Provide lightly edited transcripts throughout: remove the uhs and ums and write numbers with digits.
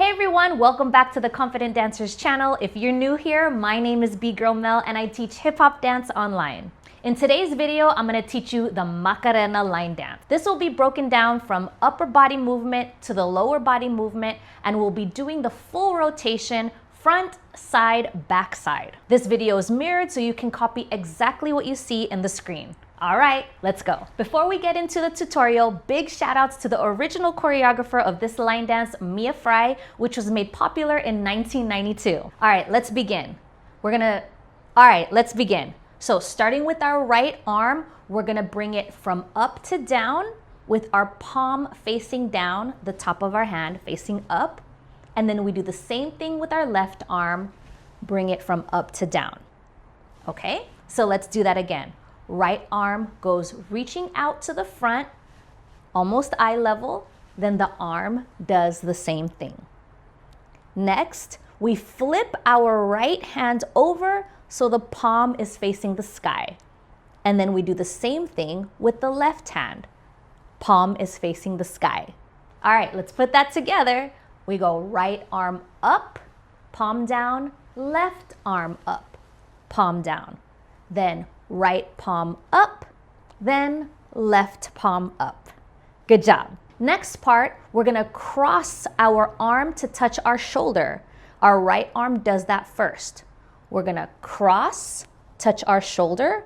Hey everyone, welcome back to the Confident Dancers channel. If you're new here, my name is B-Girl Mel and I teach hip-hop dance online. In today's video, I'm going to teach you the Macarena line dance. This will be broken down from upper body movement to the lower body movement, and we'll be doing the full rotation front, side, back side. This video is mirrored so you can copy exactly what you see in the screen. All right, let's go. Before we get into the tutorial, big shout outs to the original choreographer of this line dance, Mia Frye, which was made popular in 1992. All right, let's begin. Let's begin. So starting with our right arm, we're gonna bring it from up to down with our palm facing down, the top of our hand facing up. And then we do the same thing with our left arm, bring it from up to down. Okay, so let's do that again. Right arm goes reaching out to the front, almost eye level, then the arm does the same thing. Next, we flip our right hand over so the palm is facing the sky. And then we do the same thing with the left hand. Palm is facing the sky. All right, let's put that together. We go right arm up, palm down, left arm up, palm down. Then right palm up, then left palm up. Good job. Next part, we're gonna cross our arm to touch our shoulder. Our right arm does that first. We're gonna cross, touch our shoulder,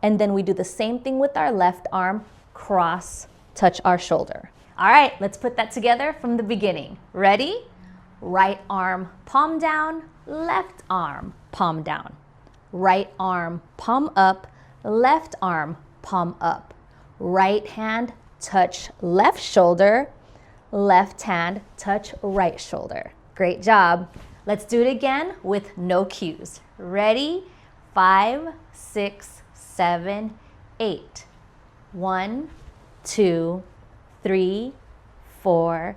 and then we do the same thing with our left arm, cross, touch our shoulder. All right, let's put that together from the beginning. Ready? Right arm, palm down, left arm, palm down. Right arm, palm up, left arm, palm up. Right hand, touch left shoulder, left hand, touch right shoulder. Great job. Let's do it again with no cues. Ready? 5, 6, 7, 8. 1, 2, 3, 4,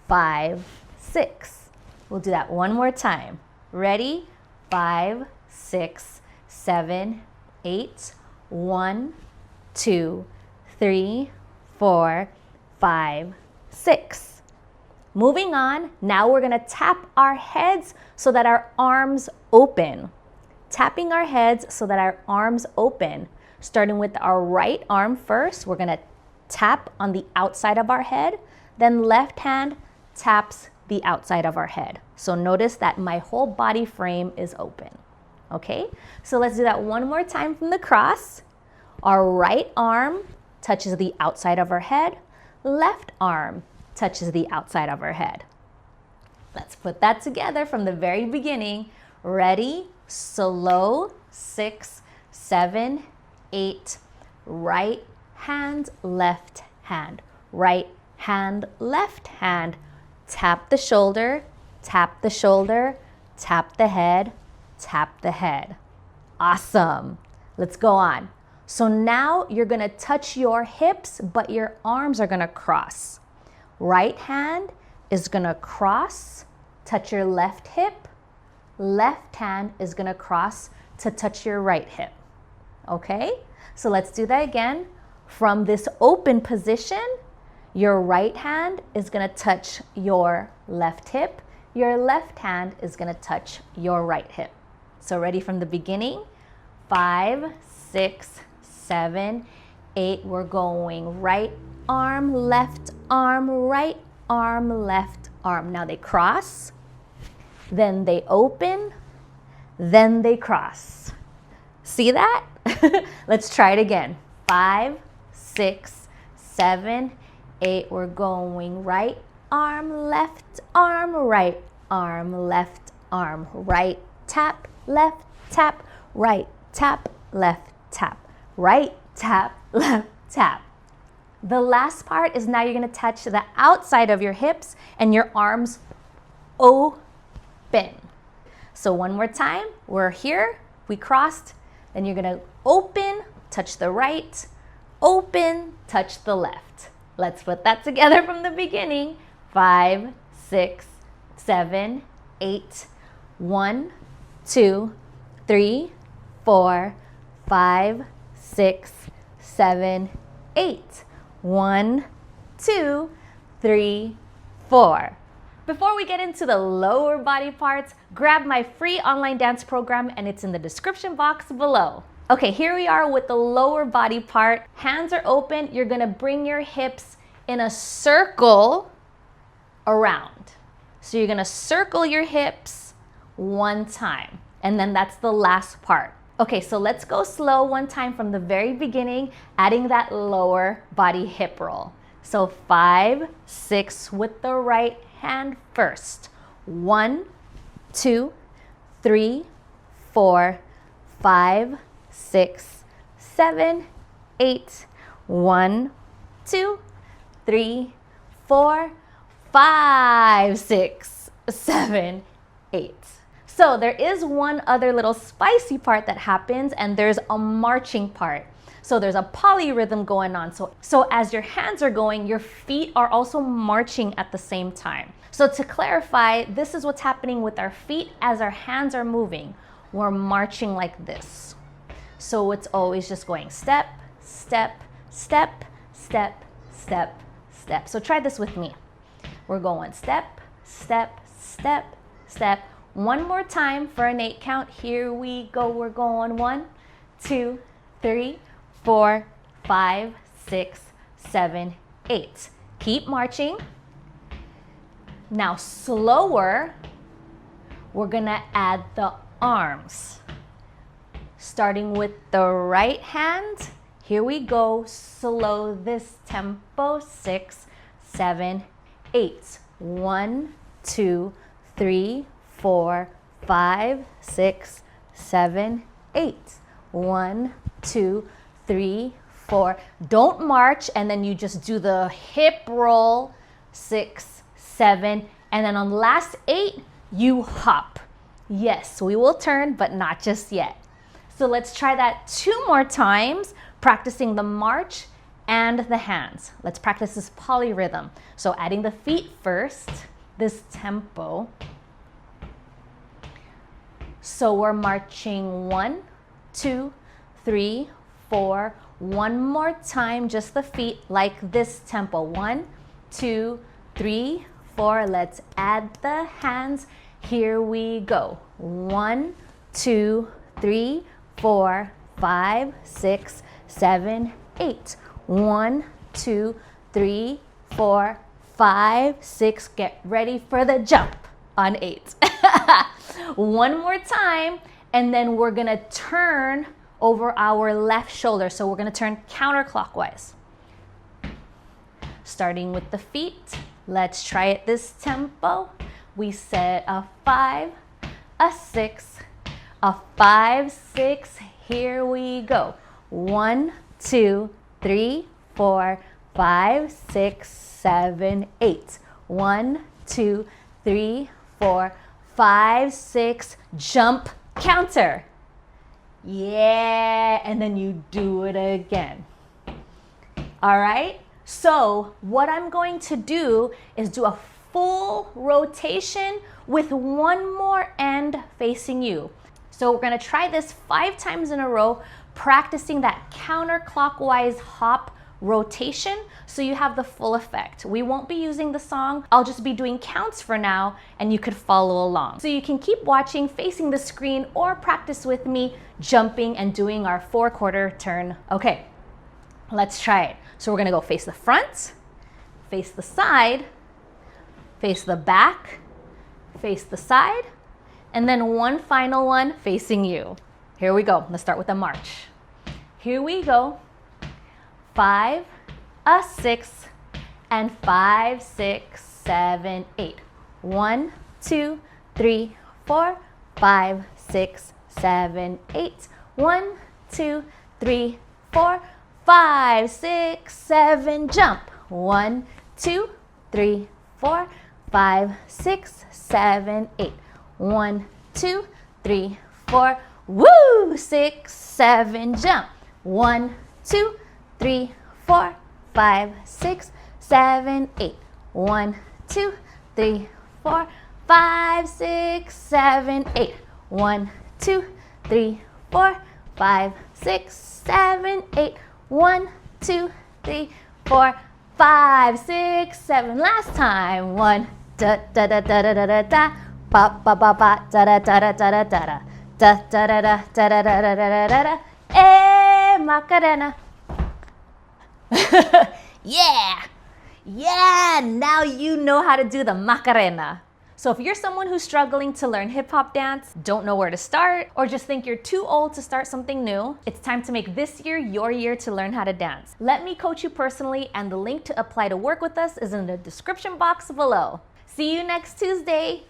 5, 6. We'll do that one more time. Ready? 5, 6, 7, 8. 1, 2, 3, 4, 5, 6. Moving on, now we're gonna tap our heads so that our arms open. Tapping our heads so that our arms open. Starting with our right arm first, we're gonna tap on the outside of our head, then left hand taps the outside of our head. So notice that my whole body frame is open. Okay, so let's do that one more time from the cross. Our right arm touches the outside of our head, left arm touches the outside of our head. Let's put that together from the very beginning. Ready? Slow, 6, 7, 8, right hand, left hand, right hand, left hand. Tap the shoulder, tap the shoulder, tap the head, tap the head. Awesome. Let's go on. So now you're gonna touch your hips, but your arms are gonna cross. Right hand is gonna cross, touch your left hip. Left hand is gonna cross to touch your right hip. Okay? So let's do that again. From this open position, your right hand is gonna touch your left hip. Your left hand is gonna touch your right hip. So ready from the beginning? 5, 6, 7, 8. We're going right arm, left arm, right arm, left arm. Now they cross, then they open, then they cross. See that? Let's try it again. 5, 6, 7, 8. We're going right arm, left arm, right arm, left arm, right tap, left tap, right tap, left tap, right tap, left tap. The last part is now you're gonna touch the outside of your hips and your arms open. So one more time, we're here, we crossed, then you're gonna open, touch the right, open, touch the left. Let's put that together from the beginning. 5, 6, 7, 8. 1, 2, 3, 4, 5, 6, 7, 8. 1, 2, 3, 4. Before we get into the lower body parts, grab my free online dance program and it's in the description box below. Okay, here we are with the lower body part. Hands are open. You're gonna bring your hips in a circle around. So you're gonna circle your hips one time, and then that's the last part. Okay, so let's go slow one time from the very beginning, adding that lower body hip roll. So 5, 6 with the right hand first. 1, 2, 3, 4, 5, 6, 7, 8. 1, 2, 3, 4, 5, 6, 7, 8. So there is one other little spicy part that happens, and there's a marching part. So there's a polyrhythm going on. So as your hands are going, your feet are also marching at the same time. So to clarify, this is what's happening with our feet as our hands are moving. We're marching like this. So it's always just going step, step, step, step, step, step. So try this with me. We're going step, step, step, step. One more time for an 8 count. Here we go. We're going 1, 2, 3, 4, 5, 6, 7, 8. Keep marching. Now slower, we're gonna add the arms. Starting with the right hand. Here we go. Slow this tempo. 6, 7, 8. 1, 2, 3, 4, 5, 6, 7, 8. 1, 2, 3, 4. Don't march and then you just do the hip roll. 6, 7, and then on the last 8, you hop. Yes, we will turn, but not just yet. So let's try that 2 more times, practicing the march and the hands. Let's practice this polyrhythm. So adding the feet first, this tempo. So we're marching 1, 2, 3, 4. One more time, just the feet, like this tempo. 1, 2, 3, 4. Let's add the hands. Here we go. 1, 2, 3, 4, 5, 6, 7, 8. 1, 2, 3, 4, 5, 6. Get ready for the jump on 8. One more time, and then we're gonna turn over our left shoulder. So we're gonna turn counterclockwise. Starting with the feet, let's try it this tempo. We set a 5, a 6, a 5, 6. Here we go. 1, 2, 3, 4, 5, 6, 7, 8. 1, 2, 3, 4, 5, 6. Jump, counter. Yeah, and then you do it again. All right, so what I'm going to do is do a full rotation with one more end facing you. So we're gonna try this 5 times in a row, practicing that counterclockwise hop rotation so you have the full effect. We won't be using the song. I'll just be doing counts for now and you could follow along. So you can keep watching, facing the screen, or practice with me jumping and doing our 4/4 turn. Okay, let's try it. So we're gonna go face the front, face the side, face the back, face the side, and then one final one facing you. Here we go. Let's start with a march. Here we go. 5, a 6, and 5, 6, 7, 8. 1, 2, 3, 4, 5, 6, 7, 8. 1, 2, 3, 4, 5, 6, 7. Jump. 1, 2, 3, 4, 5, 6, 7, 8. 1, 2, 3, 4. Woo! 6, 7. Jump. 1, 2, 3, 4, 5, 6, 7, 8. 1, 2, 3, 4, 5, 6, 7, 8. 1, 2, 3, 4, 5, 6, 7, 8. 1, 2, 3, 4, 5, 6, 7. Last time. 1, Da da da da da da da da. Ba ba ba ba da da da da da da da. Da da da da da da da da da da da. Eh, Macarena. Yeah! Yeah! Now you know how to do the Macarena. So if you're someone who's struggling to learn hip hop dance, don't know where to start, or just think you're too old to start something new, it's time to make this year your year to learn how to dance. Let me coach you personally, and the link to apply to work with us is in the description box below. See you next Tuesday.